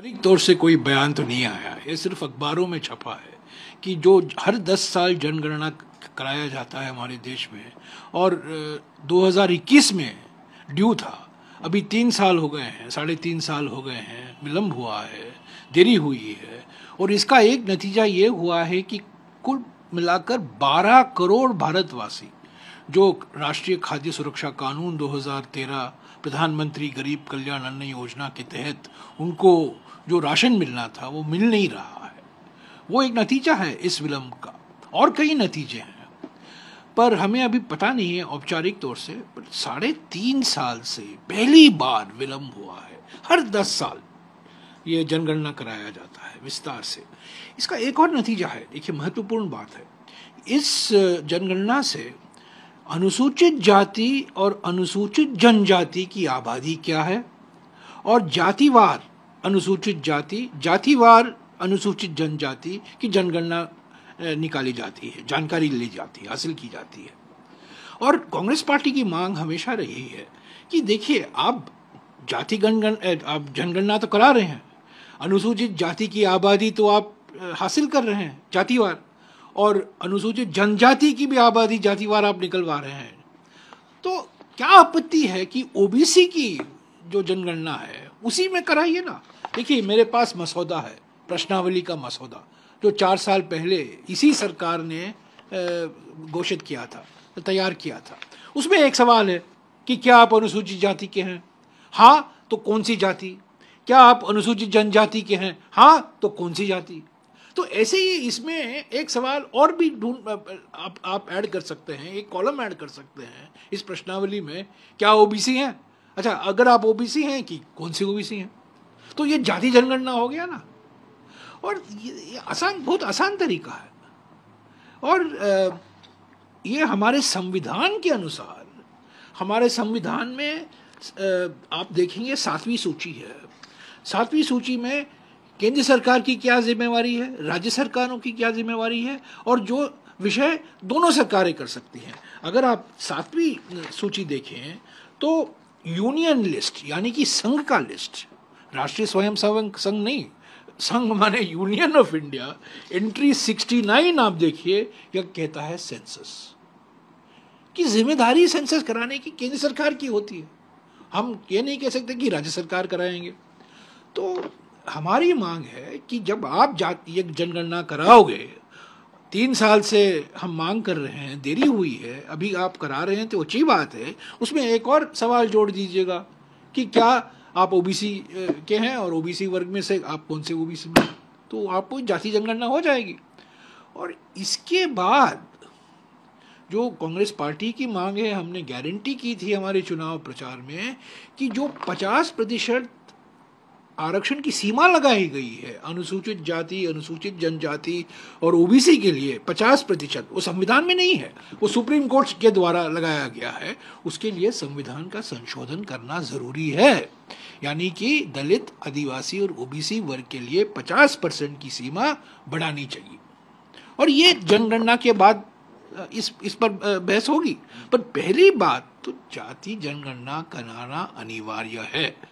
औपचारिक तौर से कोई बयान तो नहीं आया, ये सिर्फ अखबारों में छपा है कि जो हर 10 साल जनगणना कराया जाता है हमारे देश में, और 2021 में ड्यू था। अभी 3 साल हो गए हैं, 3.5 साल हो गए हैं, विलम्ब हुआ है, देरी हुई है। और इसका एक नतीजा ये हुआ है कि कुल मिलाकर 12 करोड़ भारतवासी जो राष्ट्रीय खाद्य सुरक्षा कानून 2013 प्रधानमंत्री गरीब कल्याण अन्न योजना के तहत उनको जो राशन मिलना था वो मिल नहीं रहा है। वो एक नतीजा है इस विलंब का, और कई नतीजे हैं, पर हमें अभी पता नहीं है औपचारिक तौर से। पर 3.5 साल से पहली बार विलंब हुआ है। हर 10 साल ये जनगणना कराया जाता है विस्तार से। इसका एक और नतीजा है, देखिए महत्वपूर्ण बात है, इस जनगणना से अनुसूचित जाति और अनुसूचित जनजाति की आबादी क्या है, और जातिवार अनुसूचित जाति, जातिवार अनुसूचित जनजाति की जनगणना निकाली जाती है, जानकारी ली जाती है, हासिल की जाती है। और कांग्रेस पार्टी की मांग हमेशा रही है कि देखिए आप आप जनगणना तो करा रहे हैं, अनुसूचित जाति की आबादी तो आप हासिल कर रहे हैं जातिवार, और अनुसूचित जनजाति की भी आबादी जातिवार आप निकलवा रहे हैं, तो क्या आपत्ति है कि ओबीसी की जो जनगणना है उसी में कराइए ना। देखिए मेरे पास मसौदा है, प्रश्नावली का मसौदा, जो 4 साल पहले इसी सरकार ने घोषित किया था, तैयार किया था। उसमें एक सवाल है कि क्या आप अनुसूचित जाति के हैं, हाँ तो कौन सी जाति, क्या आप अनुसूचित जनजाति के हैं, हाँ तो कौन सी जाति। तो ऐसे ही इसमें एक सवाल और भी आप ऐड कर सकते हैं, एक कॉलम ऐड कर सकते हैं इस प्रश्नावली में, क्या ओबीसी हैं। अच्छा, अगर आप ओबीसी हैं कि कौन सी ओबीसी हैं, तो ये जाति जनगणना हो गया ना। और ये आसान, बहुत आसान तरीका है। और ये हमारे संविधान के अनुसार, हमारे संविधान में आप देखेंगे 7वीं सूची है। 7वीं सूची में केंद्र सरकार की क्या जिम्मेवारी है, राज्य सरकारों की क्या जिम्मेवारी है, और जो विषय दोनों सरकारें कर सकती हैं। अगर आप 7वीं सूची देखें तो यूनियन लिस्ट यानी कि संघ का लिस्ट, राष्ट्रीय स्वयंसेवक संघ नहीं, संघ माने यूनियन ऑफ इंडिया, एंट्री 69 आप देखिए, यह कहता है सेंसस की जिम्मेदारी सेंसस कराने की केंद्र सरकार की होती है। हम ये नहीं कह सकते कि राज्य सरकार कराएंगे। तो हमारी मांग है कि जब आप ये जनगणना कराओगे, 3 साल से हम मांग कर रहे हैं, देरी हुई है, अभी आप करा रहे हैं तो अच्छी बात है, उसमें एक और सवाल जोड़ दीजिएगा कि क्या आप ओबीसी के हैं, और ओबीसी वर्ग में से आप कौन से ओबीसी में, तो आपको जाति जनगणना हो जाएगी। और इसके बाद जो कांग्रेस पार्टी की मांग है, हमने गारंटी की थी हमारे चुनाव प्रचार में कि जो 50% आरक्षण की सीमा लगाई गई है अनुसूचित जाति, अनुसूचित जनजाति और ओबीसी के लिए 50%, वो संविधान में नहीं है, वो सुप्रीम कोर्ट के द्वारा लगाया गया है। उसके लिए संविधान का संशोधन करना जरूरी है, यानी कि दलित, आदिवासी और ओबीसी वर्ग के लिए 50% की सीमा बढ़ानी चाहिए। और ये जनगणना के बाद इस पर बहस होगी, पर पहली बात तो जाति जनगणना कराना अनिवार्य है।